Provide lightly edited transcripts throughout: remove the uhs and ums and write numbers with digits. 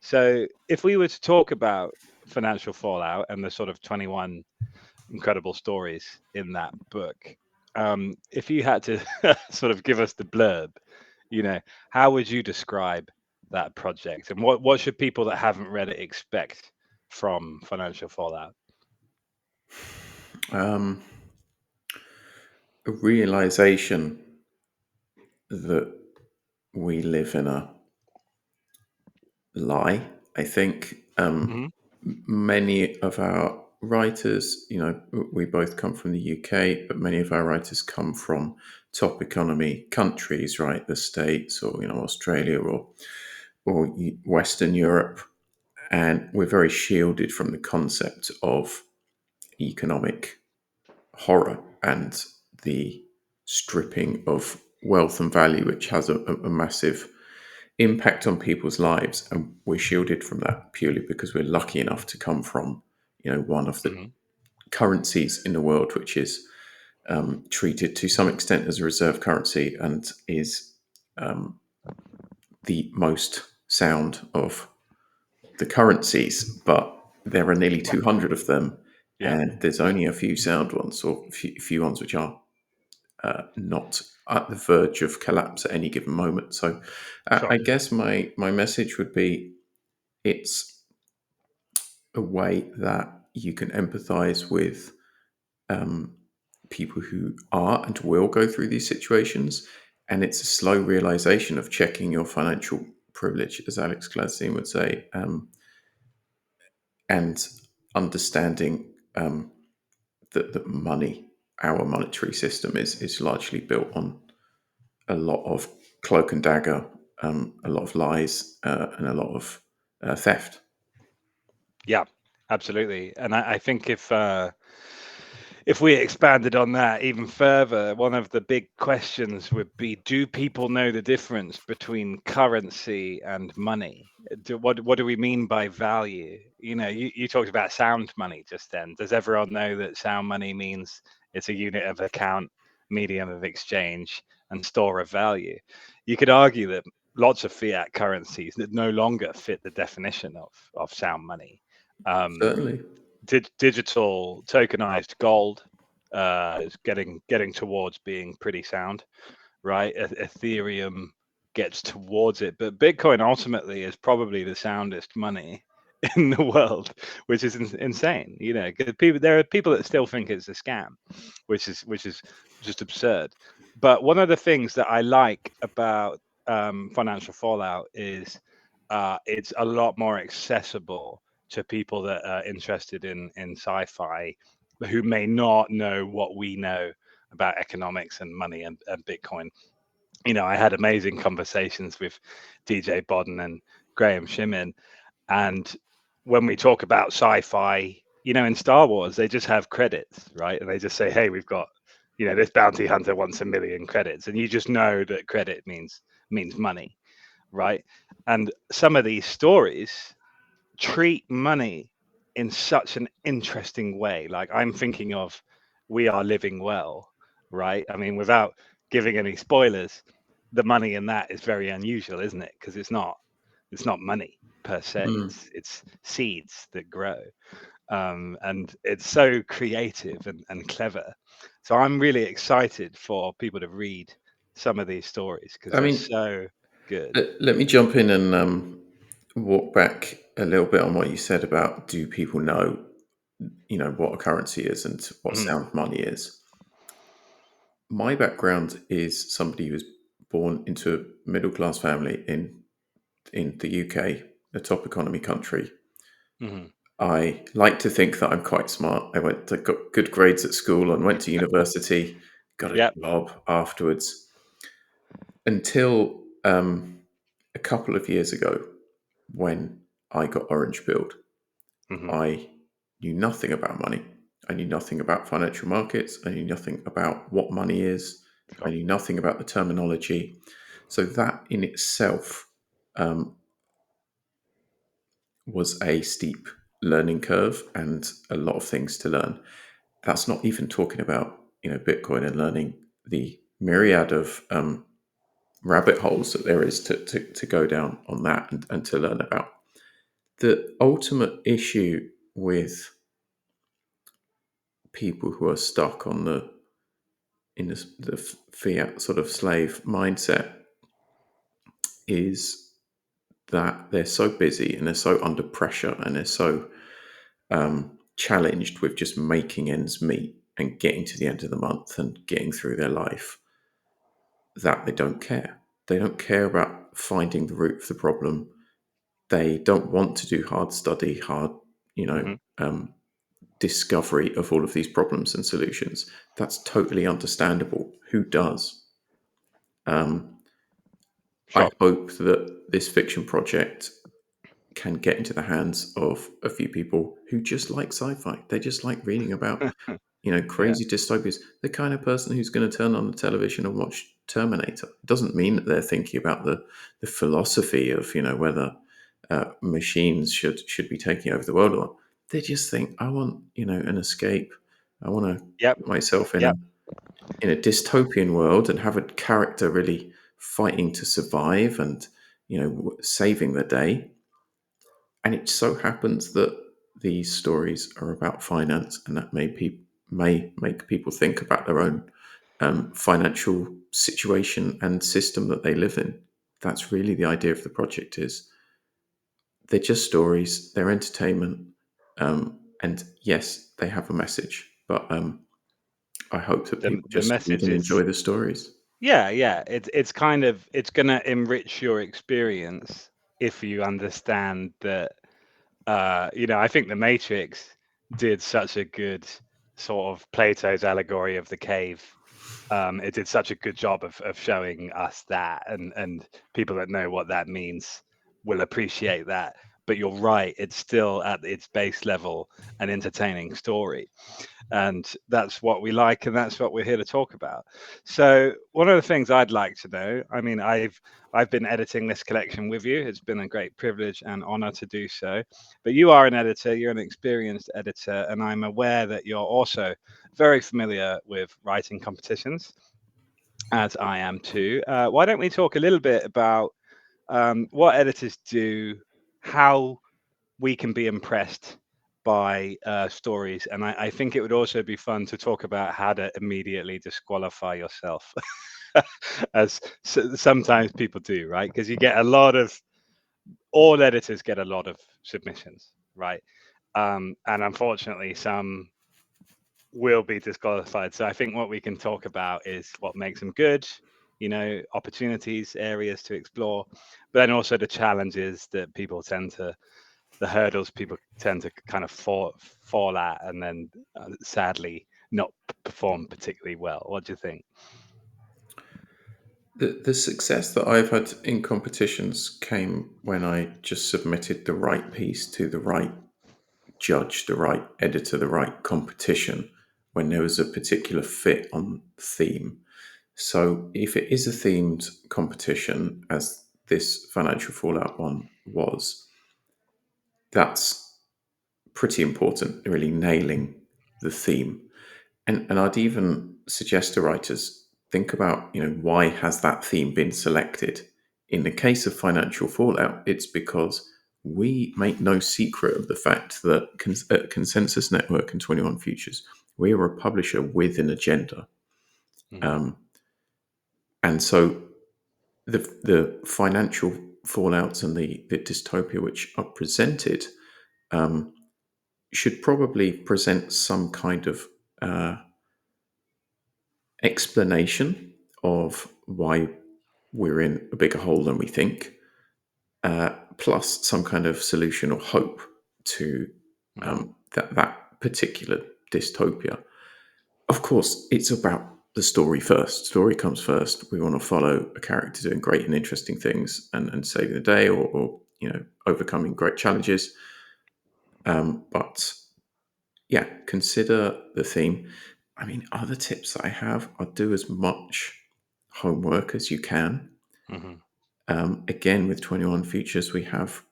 So if we were to talk about financial fallout and the sort of 21 incredible stories in that book, if you had to sort of give us the blurb, you know, how would you describe that project, and what should people that haven't read it expect from financial fallout? Um, a realization that we live in a lie. I think Hmm. many of our writers, we both come from the UK, but many of our writers come from top economy countries, right? The States or Australia or Western Europe, and we're very shielded from the concept of economic horror and the stripping of wealth and value, which has a massive impact on people's lives. And we're shielded from that purely because we're lucky enough to come from, one of the Hmm. currencies in the world, which is treated to some extent as a reserve currency and is the most sound of the currencies, but there are nearly Right. 200 of them, Yeah. and there's only a few sound ones or few ones which are not at the verge of collapse at any given moment. So Sure. I guess my message would be it's a way that you can empathize with um, people who are and will go through these situations. And it's a slow realization of checking your financial privilege, as Alex Gladstein would say, and understanding that money, our monetary system, is largely built on a lot of cloak and dagger, a lot of lies, and a lot of theft. Yeah, absolutely. And I think if we expanded on that even further, one of the big questions would be: do people know the difference between currency and money? What do we mean by value? You talked about sound money just then. Does everyone know that sound money means it's a unit of account, medium of exchange, and store of value? You could argue that lots of fiat currencies that no longer fit the definition of sound money. Um, Certainly. Digital tokenized gold is getting towards being pretty sound, right? Ethereum gets towards it, but Bitcoin ultimately is probably the soundest money in the world, which is insane. 'Cause there are people that still think it's a scam, which is just absurd. But one of the things that I like about financial fallout is it's a lot more accessible to people that are interested in sci-fi, who may not know what we know about economics and money and Bitcoin. I had amazing conversations with DJ Bodden and Graham Shimin, and when we talk about sci-fi, in Star Wars, they just have credits, right? And they just say, hey, we've got, this bounty hunter wants 1 million credits, and you just know that credit means money, right? And some of these stories treat money in such an interesting way. Like, I'm thinking of We Are Living Well, right? I mean, without giving any spoilers, the money in that is very unusual, isn't it? Because it's not money per se. Mm. It's seeds that grow, and it's so creative and clever. So I'm really excited for people to read some of these stories because I they're mean, so good. let me jump in and walk back a little bit on what you said about do people know, what a currency is and what Mhm. sound money is. My background is somebody who was born into a middle class family in the UK, a top economy country. Mhm. I like to think that I'm quite smart. Got good grades at school and went to university, got a Yeah. job afterwards until a couple of years ago when I got orange pilled. Mhm. I knew nothing about money. I knew nothing about financial markets. I knew nothing about what money is. I Sure. knew nothing about the terminology. So that in itself um, was a steep learning curve and a lot of things to learn. That's not even talking about Bitcoin and learning the myriad of rabbit holes that there is to go down on that and to learn about. The ultimate issue with people who are stuck on the fiat sort of slave mindset is that they're so busy and they're so under pressure and they're so challenged with just making ends meet and getting to the end of the month and getting through their life that they don't care. They don't care about finding the root of the problem. They don't want to do hard study, hard, you know, Hmm. discovery of all of these problems and solutions. That's totally understandable. Who does? I Sure. hope that this fiction project can get into the hands of a few people who just like sci-fi. They just like reading about, Yeah. crazy dystopias. The kind of person who's going to turn on the television and watch Terminator. It doesn't mean that they're thinking about the philosophy of, whether machines should be taking over the world or not. They just think, I want, an escape. I want to Yep. put myself in a Yep. dystopian world and have a character really fighting to survive and, saving the day. And it so happens that these stories are about finance, and that may make people think about their own financial situation and system that they live in. That's really the idea of the project. Is they're just stories, they're entertainment, and yes, they have a message. But I hope that people The just read message and is, enjoy the stories. yeah, yeah. It's kind of, it's gonna enrich your experience if you understand that. I think the Matrix did such a good sort of Plato's allegory of the cave. It did such a good job of showing us that, and people that know what that means will appreciate that. But you're right, it's still at its base level an entertaining story, and that's what we like, and that's what we're here to talk about. So one of the things I'd like to know, I mean, I've been editing this collection with you. It's been a great privilege and honor to do so. But you are an editor, you're an experienced editor, and I'm aware that you're also very familiar with writing competitions, as I am too. Why don't we talk a little bit about what editors do, how we can be impressed by stories, and I think it would also be fun to talk about how to immediately disqualify yourself, as sometimes people do, right? Because you get a lot of, all editors get a lot of submissions, right? And unfortunately, some will be disqualified. So I think what we can talk about is what makes them good, opportunities, areas to explore, but then also the challenges that people tend to, the hurdles people tend to kind of fall at, and then sadly not perform particularly well. What do you think? The success that I've had in competitions came when I just submitted the right piece to the right judge, the right editor, the right competition when there was a particular fit on theme. So if it is a themed competition, as this financial fallout one was, that's pretty important, really nailing the theme. And I'd even suggest to writers think about, why has that theme been selected? In the case of financial fallout, it's because we make no secret of the fact that at Consensus Network and 21 Futures, we are a publisher with an agenda. Mhm. Um, and so the financial fallouts and the dystopia which are presented um, should probably present some kind of uh, explanation of why we're in a bigger hole than we think, plus some kind of solution or hope to Mhm. that particular dystopia. Of course, it's about the story first. Story comes first. We want to follow a character doing great and interesting things and saving the day, or overcoming great challenges. But yeah, consider the theme. I mean, other tips that I have are do as much homework as you can. Mhm. Again, with 21 Features, we have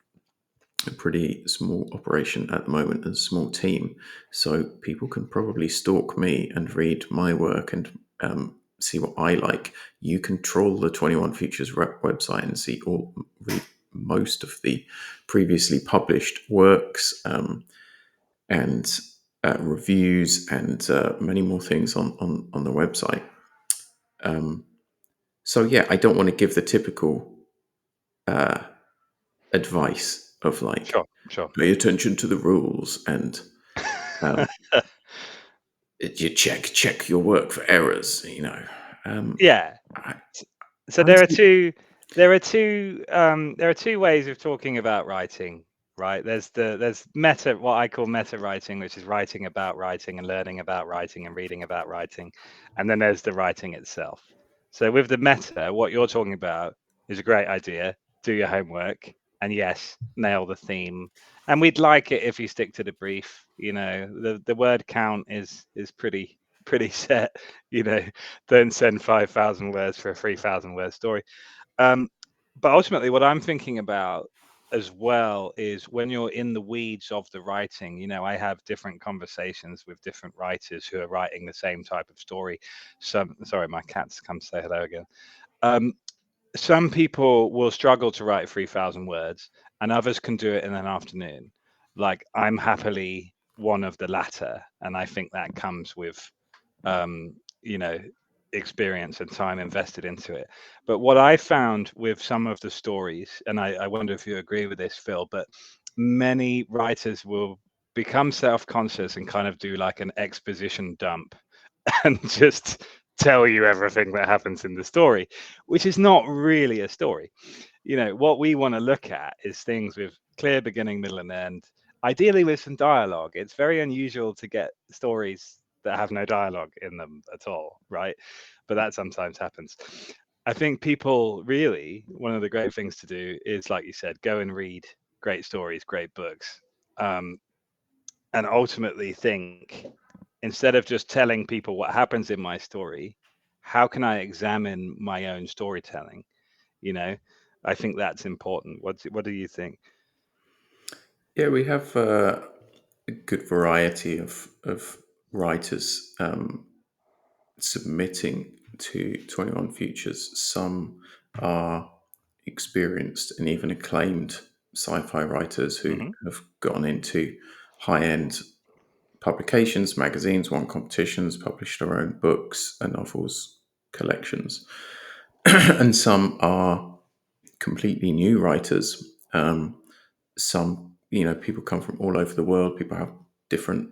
a pretty small operation at the moment and a small team. So people can probably stalk me and read my work and see what I like. You can troll the 21 Features website and read most of the previously published works, and reviews, and many more things on the website. So yeah, I don't want to give the typical advice of like, Sure. pay attention to the rules, and um, you check your work for errors. Yeah. I, So I see- there are two ways of talking about writing, right? There's meta, what I call meta writing, which is writing about writing and learning about writing and reading about writing, and then there's the writing itself. So with the meta, what you're talking about is a great idea. Do your homework, and yes, nail the theme. And we'd like it if you stick to the brief. The word count is pretty set. You know, don't send 5,000 words for a 3,000 word story. Um, but ultimately, what I'm thinking about as well is when you're in the weeds of the writing. I have different conversations with different writers who are writing the same type of story. Sorry, my cat's come to say hello again. Um, some people will struggle to write 3,000 words, and others can do it in an afternoon. Like, I'm happily one of the latter, and I think that comes with um, you know, experience and time invested into it. But what I found with some of the stories, and I wonder if you agree with this, Phil, but many writers will become self-conscious and kind of do like an exposition dump and just tell you everything that happens in the story, which is not really a story. What we want to look at is things with clear beginning, middle, and end, ideally with some dialogue. It's very unusual to get stories that have no dialogue in them at all, right? But that sometimes happens. I think people really, one of the great things to do is, like you said, go and read great stories, great books, um, and ultimately think, instead of just telling people what happens in my story, how can I examine my own storytelling? you know I think that's important. What do you think? yeah, we have a good variety of writers submitting to 21 Futures. Some are experienced and even acclaimed sci-fi writers who Hmm. have gone into high-end publications, magazines, won competitions, published their own books and novels collections. And some are completely new writers. Some, people come from all over the world. People have different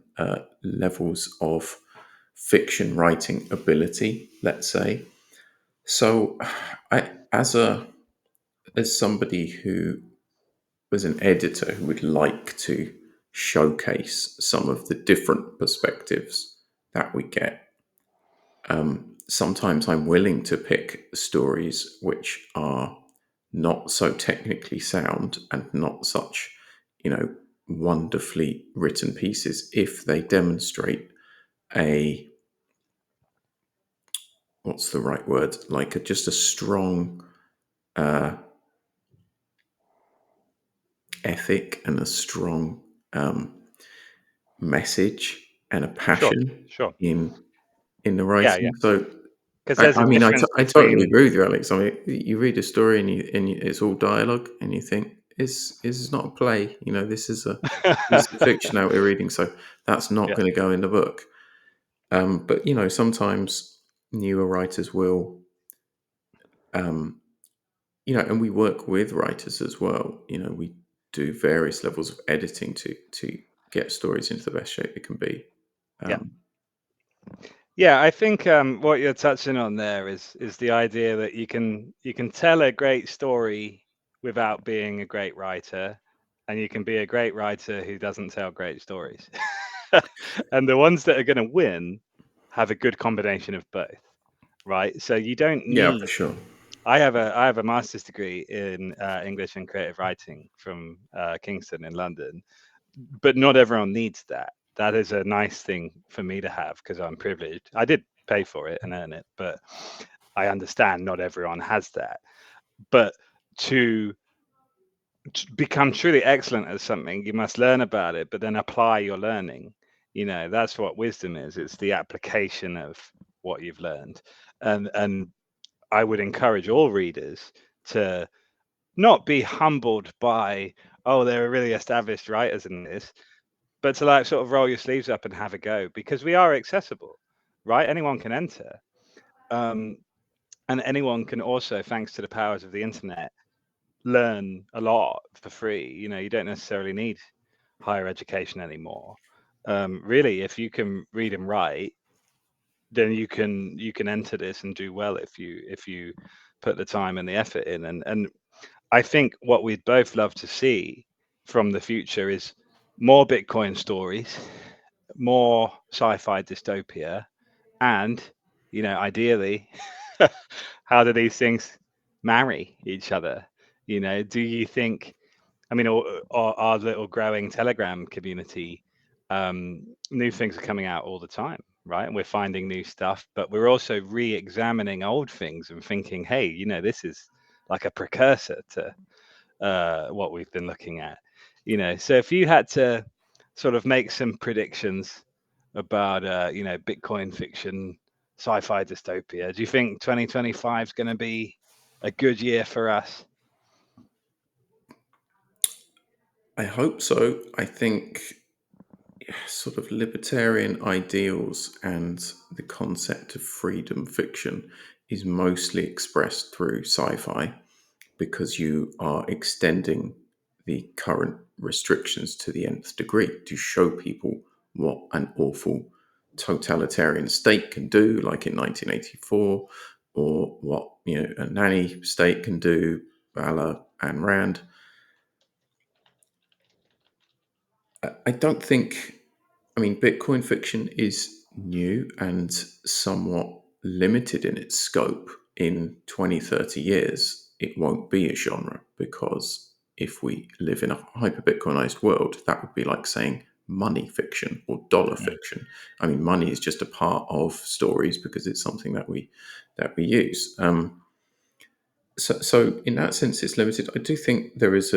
levels of fiction writing ability, let's say. So, as somebody who was an editor who would like to showcase some of the different perspectives that we get, sometimes I'm willing to pick stories which are not so technically sound and not such, wonderfully written pieces if they demonstrate a, what's the right word, like just a strong ethic and a strong message and a Sure, passion sure. in the Yeah. writing. So Because I, there's a I mean, difference I totally between agree with you, Alex. I mean, you read a story and it's all dialogue, and you think this is not a play. This is a fiction that we're reading, so that's not yeah, going to go in the book. But sometimes newer writers will, um, and we work with writers as well. We do various levels of editing to get stories into the best shape it can be. yeah. Um, Yeah, I think what you're touching on there is the idea that you can tell a great story without being a great writer, and you can be a great writer who doesn't tell great stories. And the ones that are going to win have a good combination of both, right? So you don't yeah, for need. sure. I have a master's degree in English and creative writing from Kingston in London, but not everyone needs that. That is a nice thing for me to have because I'm privileged. I did pay for it and earn it, but I understand not everyone has that. But to become truly excellent at something, you must learn about it, but then apply your learning. That's what wisdom is. It's the application of what you've learned. And I would encourage all readers to not be humbled by, oh, there are really established writers in this, but to like sort of roll your sleeves up and have a go, because we are accessible, right? Anyone can enter. And anyone can also, thanks to the powers of the internet, learn a lot for free. You don't necessarily need higher education anymore. Really, if you can read and write, then you can enter this and do well if you put the time and the effort in. And I think what we'd both love to see from the future is more Bitcoin stories, more sci-fi dystopia, and ideally, how do these things marry each other? Do you think? I mean, our little growing Telegram community, new things are coming out all the time, right? And we're finding new stuff, but we're also re-examining old things and thinking, hey, this is like a precursor to what we've been looking at. So if you had to sort of make some predictions about, Bitcoin fiction, sci-fi dystopia, do you think 2025 is going to be a good year for us? I hope so. I think sort of libertarian ideals and the concept of freedom fiction is mostly expressed through sci-fi because you are extending the current restrictions to the nth degree to show people what an awful totalitarian state can do, like in 1984, or what a nanny state can do, a la Ayn Rand. I don't think, I mean, Bitcoin fiction is new and somewhat limited in its scope. In 20, 30 years, it won't be a genre because if we live in a hyper Bitcoinized world, that would be like saying money fiction or dollar Mm. fiction. I mean, money is just a part of stories because it's something that we use. So in that sense, it's limited. I do think there is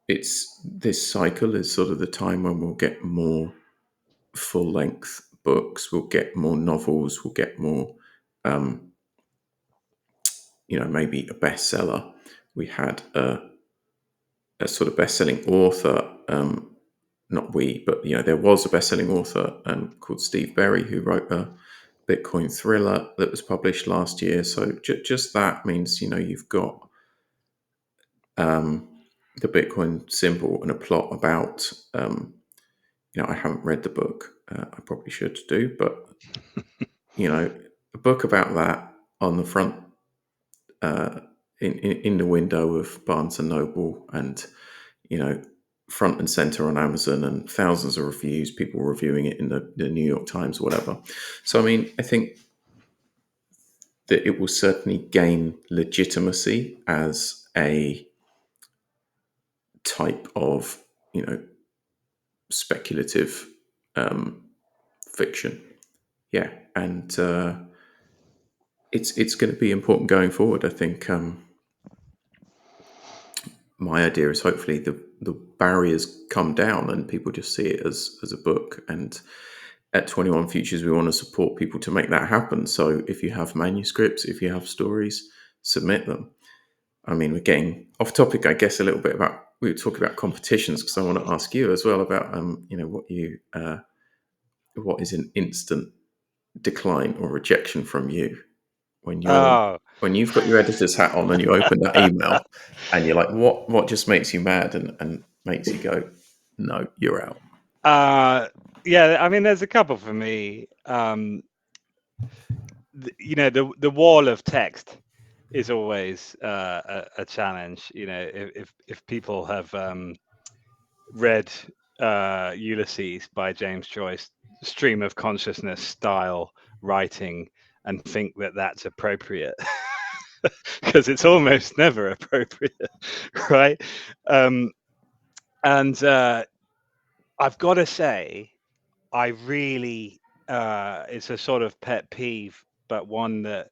it's this cycle is sort of the time when we'll get more full length books, we'll get more novels, we'll get more, um, maybe a bestseller. We had a sort of best-selling author, not we, but there was a best-selling author called Steve Berry who wrote a Bitcoin thriller that was published last year. So just that means you've got the Bitcoin symbol and a plot about. I haven't read the book. I probably should do, but a book about that on the front, in the window of Barnes and Noble, and front and center on Amazon, and thousands of reviews, people reviewing it in the New York Times or whatever. So I mean, I think that it will certainly gain legitimacy as a type of speculative fiction. Yeah, and it's going to be important going forward. I think my idea is hopefully the barriers come down and people just see it as a book. And at 21 Futures, we want to support people to make that happen. So if you have manuscripts, if you have stories, submit them. I mean, we're getting off topic, I guess, a little bit about, we were talking about competitions because I want to ask you as well about, what is an instant decline or rejection from you when Oh. you've got your editor's hat on and you open that email and you're like, what just makes you mad and makes you go, no, you're out. Yeah, I mean, there's a couple for me. The wall of text is always a challenge. If people have read Ulysses by James Joyce, stream of consciousness style writing, and think that that's appropriate, because it's almost never appropriate, right? And I've got to say, I really, it's a sort of pet peeve, but one that,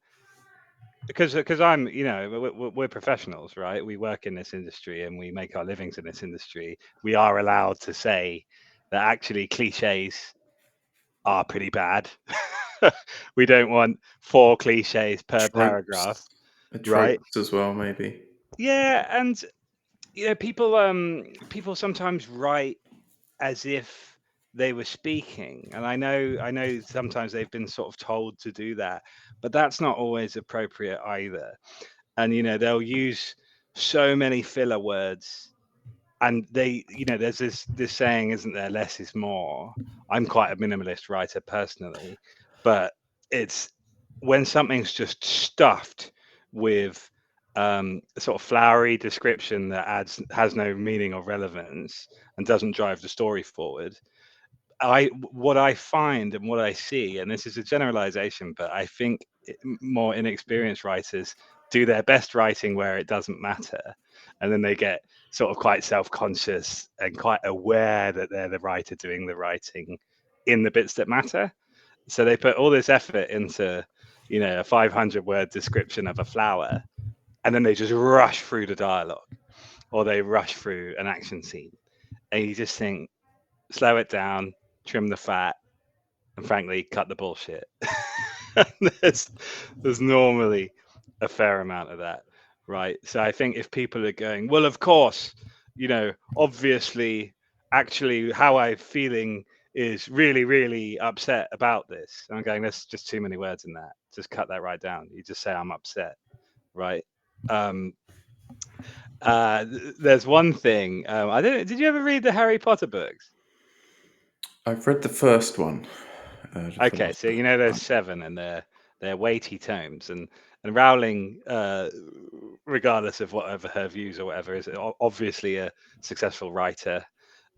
because I'm, we're professionals, right? We work in this industry and we make our livings in this industry. We are allowed to say that actually cliches are pretty bad. We don't want 4 cliches per paragraph, right? Tropes as well, maybe. Yeah, and people sometimes write as if they were speaking, and I know sometimes they've been sort of told to do that, but that's not always appropriate either. And they'll use so many filler words, and there's this saying, isn't there, less is more. I'm quite a minimalist writer personally, but it's when something's just stuffed with sort of flowery description that has no meaning or relevance and doesn't drive the story forward. What I find and what I see, and this is a generalization, but I think more inexperienced writers do their best writing where it doesn't matter, and then they get sort of quite self-conscious and quite aware that they're the writer doing the writing in the bits that matter. So they put all this effort into, a 500 word description of a flower, and then they just rush through the dialogue, or they rush through an action scene, and you just think, slow it down, trim the fat, and frankly, cut the bullshit. there's normally a fair amount of that, right? So I think if people are going, well, of course, obviously, actually, how I'm feeling is really, really upset about this. And I'm going, there's just too many words in that. Just cut that right down. You just say I'm upset, right? There's one thing. I don't. Did you ever read the Harry Potter books? I've read the first one. The Okay, so Philosopher's there's Stone. 7, and they're weighty tomes, and Rowling, regardless of whatever her views or whatever, is obviously a successful writer,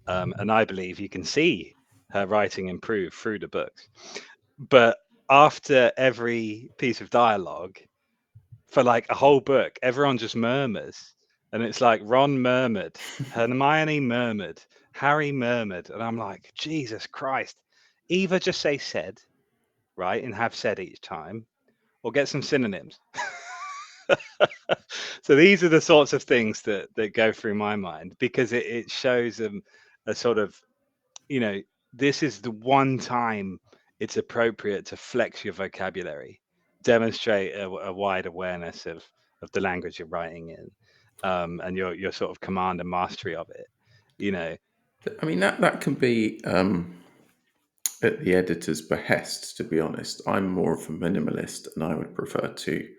and I believe you can see her writing improve through the books. But after every piece of dialogue, for like a whole book, everyone just murmurs, and it's like Ron murmured, Hermione murmured, Harry murmured, and I'm like, Jesus Christ! Either just say said, right, and have said each time, or get some synonyms. So these are the sorts of things that go through my mind, because it shows them a sort of, this is the one time it's appropriate to flex your vocabulary, demonstrate a wide awareness of the language you're writing in, and your sort of command and mastery of it. I mean, that can be at the editor's behest, to be honest. I'm more of a minimalist, and I would prefer to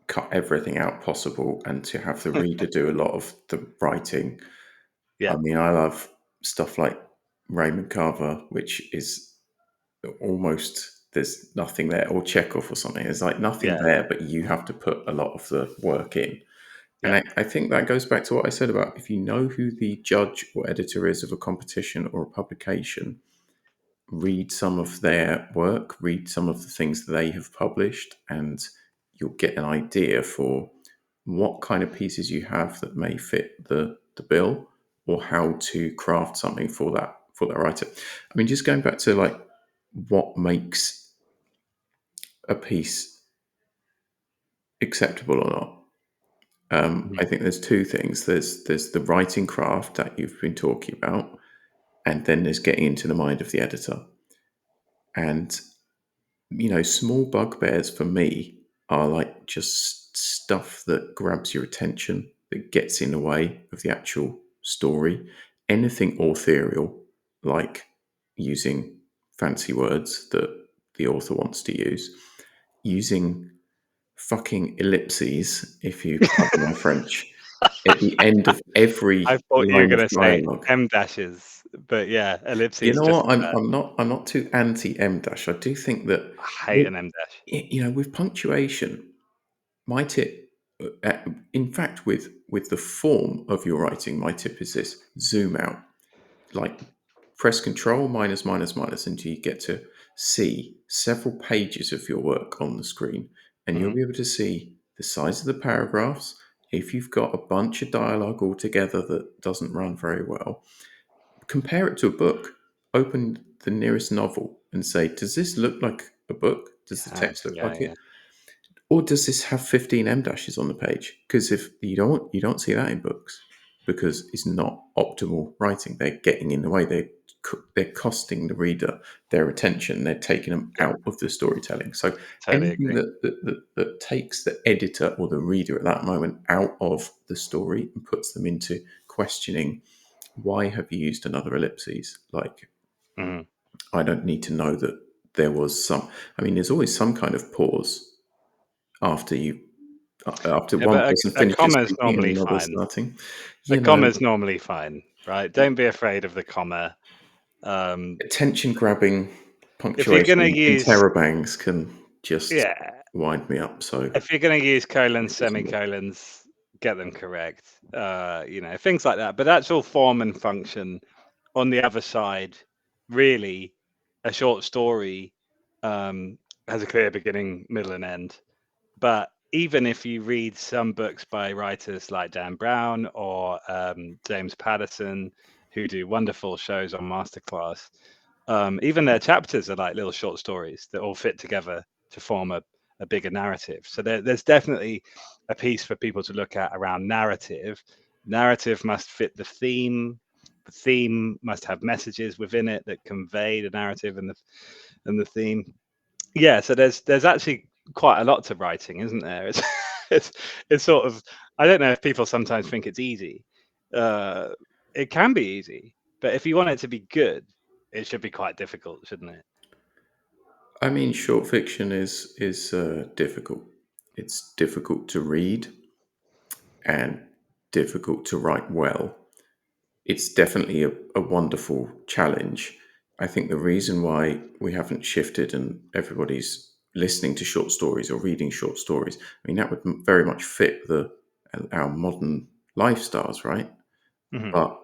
cut everything out possible and to have the reader do a lot of the writing. Yeah, I mean, I love stuff like Raymond Carver, which is almost there's nothing there, or Chekhov or something. There's like nothing yeah, there, but you have to put a lot of the work in. And yeah. I think that goes back to what I said about if you know who the judge or editor is of a competition or a publication, read some of their work, read some of the things that they have published, and you'll get an idea for what kind of pieces you have that may fit the bill, or how to craft something for that writer. I mean, just going back to like what makes a piece acceptable or not. I Mhm. think there's two things. There's the writing craft that you've been talking about, and then there's getting into the mind of the editor. And small bugbears for me are like just stuff that grabs your attention, that gets in the way of the actual story. Anything authorial, like using fancy words that the author wants to use, using fucking ellipses, if you pardon my French, at the end of every I thought you were line of going to say dialogue. M dashes, but yeah, You ellipses know just what? I'm not too anti M dash. I do think that I hate an M dash. with punctuation, my tip, in fact, with the form of your writing, my tip is this: zoom out, like press Control minus minus minus until you get to see several pages of your work on the screen, and you'll Hmm. be able to see the size of the paragraphs. If you've got a bunch of dialogue all together that doesn't run very well, compare it to a book. Open the nearest novel and say, does this look like a book? Does the text look Yeah, like yeah. it? Or does this have 15 M dashes on the page? Because if you don't see that in books. because it's not optimal writing. They're getting in the way. They're costing the reader their attention. They're taking them Yeah, out of the storytelling. So totally anything agree. that takes the editor or the reader at that moment out of the story and puts them into questioning, why have you used another ellipses? Like, Mhm. I don't need to know that there was some. I mean, there's always some kind of pause after Yeah, one but person a finishes comma is speaking and normally another fine. starting. A You know, comma is normally fine, right? Don't be afraid of the comma. Um, attention grabbing if you're going to punctuation use, interrobangs can just yeah, wind me up. So if you're going to use colons, it's more. semicolons, get them correct. Things like that. But that's all form and function. On the other side, really, a short story has a clear beginning, middle, and end. But even if you read some books by writers like Dan Brown or James Patterson, who do wonderful shows on Masterclass, even their chapters are like little short stories that all fit together to form a bigger narrative. So there's definitely a piece for people to look at around narrative. Narrative must fit the theme. The theme must have messages within it that convey the narrative and the theme. Yeah, so there's actually quite a lot to writing, isn't there? It's it's sort of, I don't know if people sometimes think it's easy. Uh, it can be easy, but if you want it to be good, it should be quite difficult, shouldn't it? I mean, short fiction is difficult. It's difficult to read and difficult to write well. It's definitely a wonderful challenge. I think the reason why we haven't shifted and everybody's listening to short stories or reading short stories, I mean, that would very much fit our modern lifestyles, right? Hmm. But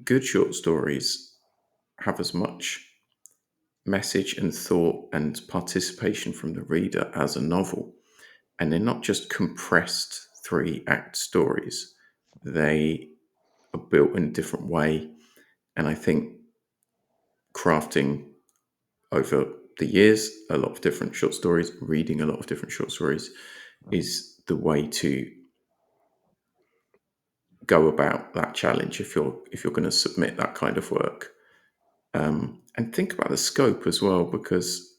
good short stories have as much message and thought and participation from the reader as a novel. And they're not just compressed 3-act stories, they are built in a different way. And I think crafting over the years a lot of different short stories, reading a lot of different short stories is the way to go about that challenge if you're going to submit that kind of work. And think about the scope as well, because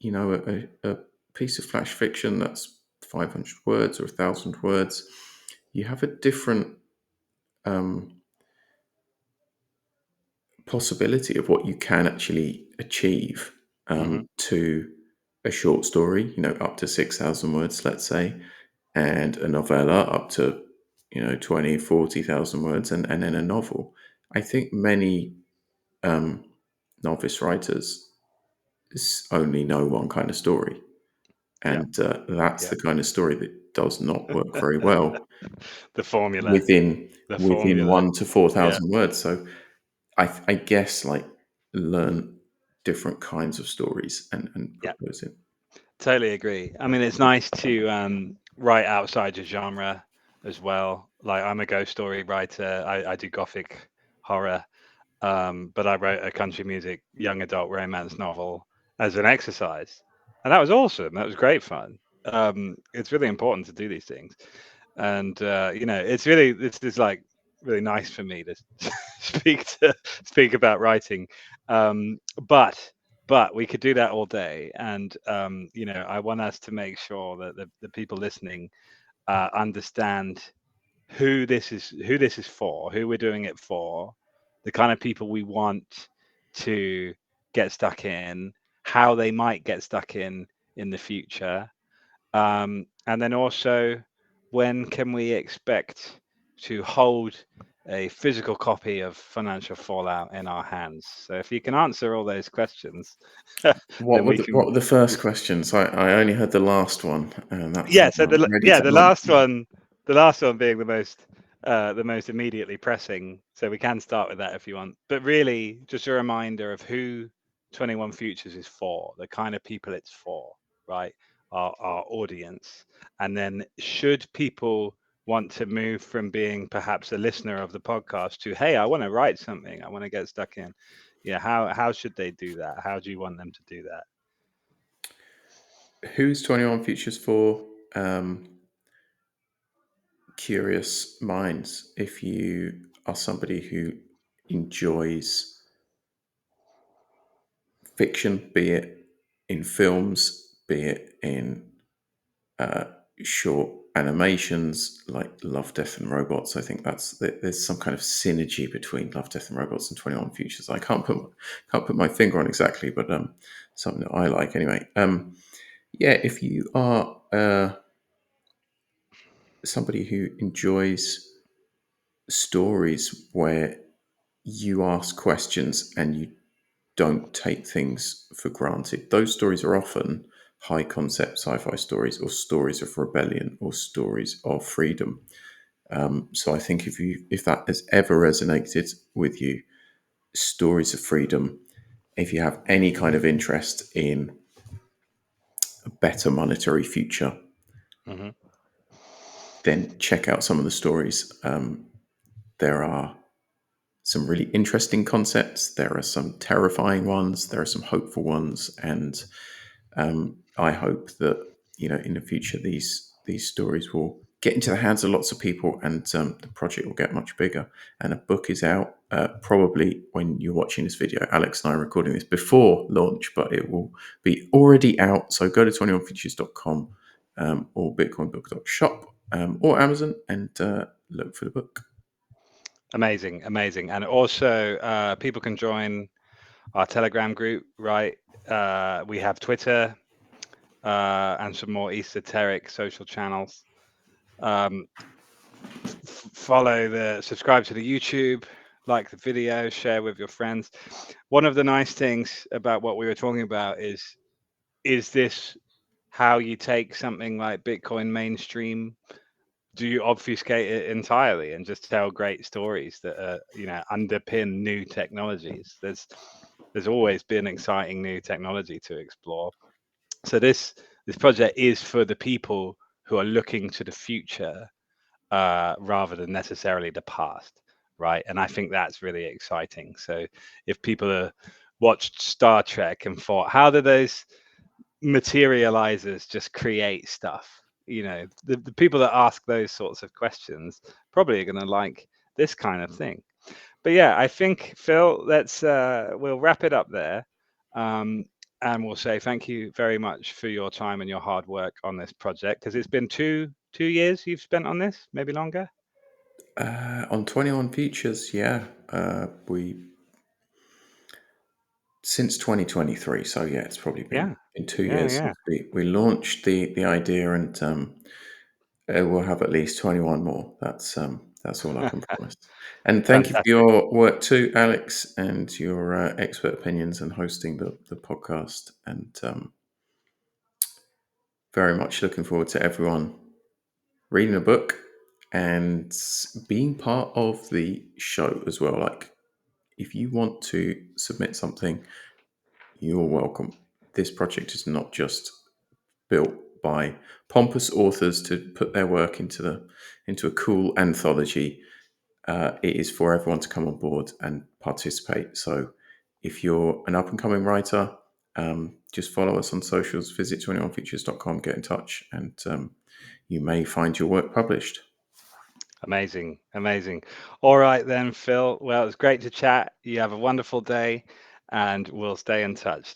a piece of flash fiction that's 500 words or 1,000 words, you have a different um, possibility of what you can actually achieve Hmm. to a short story, up to 6,000 words, let's say, and a novella up to 20, 40,000 words, and then a novel. I think many um, novice writers only know one kind of story, Yeah, and that's yeah. the kind of story that does not work very well The formula, within the within formula. one to four Yeah, thousand words. So I guess, like, learn different kinds of stories and yeah. put those in. Totally agree. I mean, it's nice to write outside your genre as well. Like, I'm a ghost story writer. I do gothic horror. But I wrote a country music young adult romance novel as an exercise, and that was awesome. That was great fun. It's really important to do these things, and it's like really nice for me to speak about writing. Um, but but we could do that all day, and I want us to make sure that the people listening understand who this is for, who we're doing it for, the kind of people we want to get stuck in, how they might get stuck in the future, and then also when can we expect to hold a physical copy of Financial Fallout in our hands. So if you can answer all those questions, What then were we the, can. what were the first questions? I only heard the last one, and that's Yeah, the so one I'm the ready yeah to the last answer. one, the last one being the most immediately pressing. So we can start with that if you want. But really, just a reminder of who 21 Futures is for, the kind of people it's for, right? Our audience. And then should people want to move from being perhaps a listener of the podcast to, hey, I want to write something, I want to get stuck in. Yeah, how should they do that? How do you want them to do that? Who's 21 Futures for? curious minds. If you are somebody who enjoys fiction, be it in films, be it in short animations like Love, Death and Robots. I think there's some kind of synergy between Love, Death and Robots and 21 Futures. I can't put my finger on exactly, but something that I like anyway. Yeah, if you are somebody who enjoys stories where you ask questions and you don't take things for granted. Those stories are often high concept sci-fi stories, or stories of rebellion, or stories of freedom. So I think if that has ever resonated with you, stories of freedom, if you have any kind of interest in a better monetary future, Hmm. then check out some of the stories. There are some really interesting concepts. There are some terrifying ones. There are some hopeful ones, and I hope that in the future these stories will get into the hands of lots of people, and the project will get much bigger. And a book is out probably when you're watching this video. Alex and I are recording this before launch, but it will be already out. So go to 21futures.com or bitcoinbook.shop or Amazon and look for the book. Amazing, amazing. And also, people can join our Telegram group, right? We have Twitter and some more esoteric social channels. Subscribe to the YouTube, like the video, share with your friends. One of the nice things about what we were talking about is this how you take something like Bitcoin mainstream? Do you obfuscate it entirely and just tell great stories that underpin new technologies? There's always been exciting new technology to explore. So this project is for the people who are looking to the future rather than necessarily the past, right? And I think that's really exciting. So if people watched Star Trek and thought, how do those materializers just create stuff? The people that ask those sorts of questions probably are going to like this kind of thing. But yeah, I think, Phil, we'll wrap it up there. And we'll say thank you very much for your time and your hard work on this project, because it's been two years you've spent on this, maybe longer. On 21 Futures, yeah, since 2023. So yeah, it's probably been Yeah, 2 years yeah. since we launched the idea, and we'll have at least 21 more. That's all I can promise. And thank you for Fantastic. your work too, Alex, and your expert opinions and hosting the podcast. And very much looking forward to everyone reading the book and being part of the show as well. Like, if you want to submit something, you're welcome. This project is not just built by pompous authors to put their work into a cool anthology. It is for everyone to come on board and participate. So if you're an up and coming writer, just follow us on socials, visit 21futures.com, get in touch, and you may find your work published. Amazing. All right then, Phil. Well, it's great to chat. You have a wonderful day, and we'll stay in touch.